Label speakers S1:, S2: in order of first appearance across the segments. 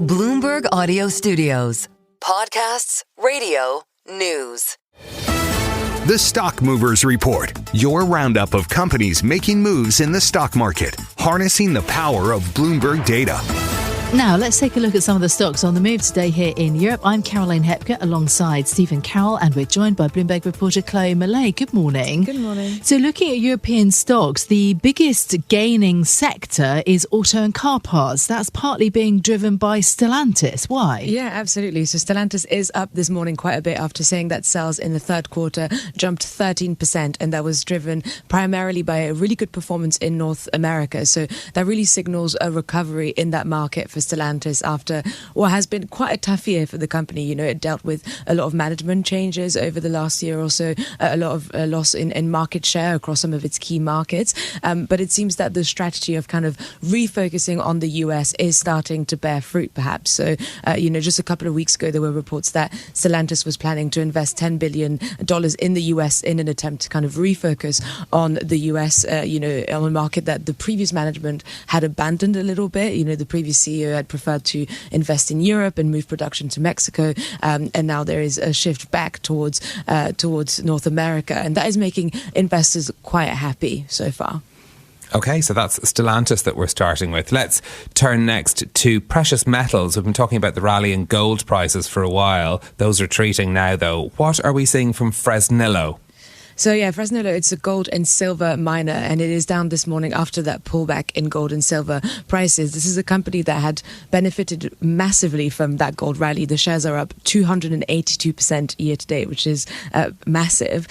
S1: Bloomberg Audio Studios. Podcasts, radio, news.
S2: The Stock Movers Report, your roundup of companies making moves in the stock market, harnessing the power of Bloomberg data.
S3: Now, let's take a look at some of the stocks on the move today here in Europe. I'm Caroline Hepker alongside Stephen Carroll, and we're joined by Bloomberg reporter Chloe Millay. Good morning.
S4: Good morning.
S3: So looking at European stocks, the biggest gaining sector is auto and car parts. That's partly being driven by Stellantis. Why?
S4: Yeah, absolutely. So Stellantis is up this morning quite a bit after saying that sales in the third quarter jumped 13%, and that was driven primarily by a really good performance in North America. So that really signals a recovery in that market for Stellantis after what has been quite a tough year for the company. You know, it dealt with a lot of management changes over the last year or so, a lot of loss in market share across some of its key markets. But it seems that the strategy of kind of refocusing on the US is starting to bear fruit, perhaps. So, just a couple of weeks ago, there were reports that Stellantis was planning to invest $10 billion in the US in an attempt to kind of refocus on the US, on a market that the previous management had abandoned a little bit. You know, the previous CEO had preferred to invest in Europe and move production to Mexico, and now there is a shift back towards North America, and that is making investors quite happy so far.
S5: Okay, so that's Stellantis that we're starting with. Let's turn next to precious metals. We've been talking about the rally in gold prices for a while. Those are retreating now, though. What are we seeing from Fresnillo?
S4: So yeah, Fresnillo, it's a gold and silver miner, and it is down this morning after that pullback in gold and silver prices. This is a company that had benefited massively from that gold rally. The shares are up 282% year to date, which is massive.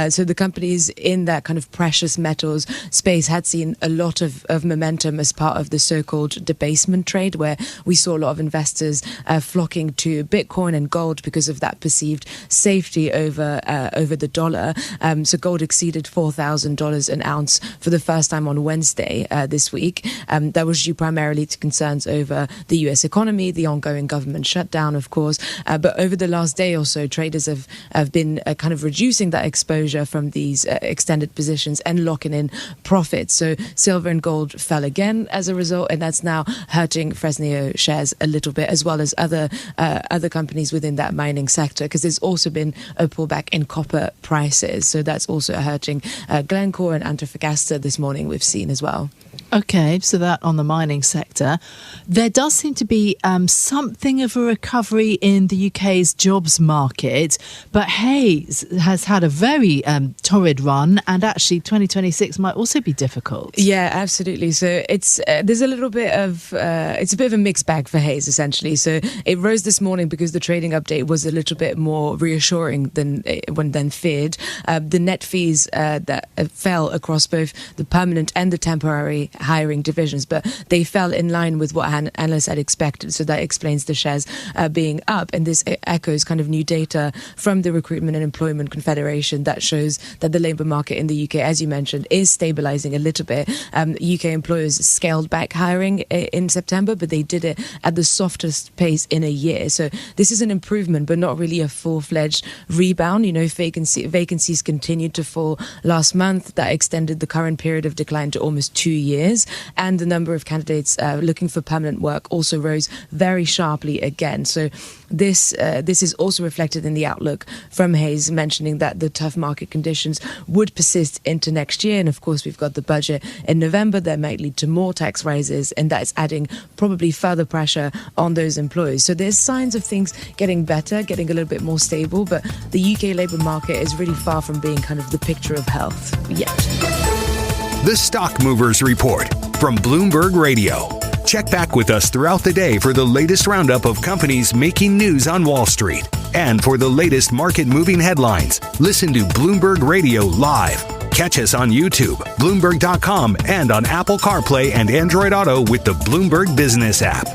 S4: So the companies in that kind of precious metals space had seen a lot of momentum as part of the so-called debasement trade, where we saw a lot of investors flocking to Bitcoin and gold because of that perceived safety over the dollar. So gold exceeded $4,000 an ounce for the first time on Wednesday this week. That was due primarily to concerns over the US economy, the ongoing government shutdown, of course. But over the last day or so, traders have been kind of reducing that exposure from these extended positions and locking in profits. So silver and gold fell again as a result, and that's now hurting Fresnillo shares a little bit, as well as other companies within that mining sector, because there's also been a pullback in copper prices. So that's also hurting Glencore and Antofagasta this morning, we've seen as well.
S3: Okay, so that on the mining sector. There does seem to be something of a recovery in the UK's jobs market, but Hayes has had a very torrid run, and actually 2026 might also be difficult.
S4: Yeah, absolutely. So it's there's a little bit of it's a bit of a mixed bag for Hayes, essentially. So it rose this morning because the trading update was a little bit more reassuring than feared. The net fees that fell across both the permanent and the temporary hiring divisions, but they fell in line with what analysts had expected. So that explains the shares being up. And this echoes kind of new data from the Recruitment and Employment Confederation that shows that the labour market in the UK, as you mentioned, is stabilising a little bit. UK employers scaled back hiring in September, but they did it at the softest pace in a year. So this is an improvement, but not really a full-fledged rebound. You know, vacancies continued to fall last month. That extended the current period of decline to almost 2 years. And the number of candidates looking for permanent work also rose very sharply again. So this is also reflected in the outlook from Hayes, mentioning that the tough market conditions would persist into next year. And of course, we've got the budget in November that might lead to more tax rises, and that is adding probably further pressure on those employees. So there's signs of things getting better, getting a little bit more stable, but the UK labour market is really far from being kind of the picture of health yet.
S2: The Stock Movers Report from Bloomberg Radio. Check back with us throughout the day for the latest roundup of companies making news on Wall Street. And for the latest market-moving headlines, listen to Bloomberg Radio live. Catch us on YouTube, Bloomberg.com, and on Apple CarPlay and Android Auto with the Bloomberg Business app.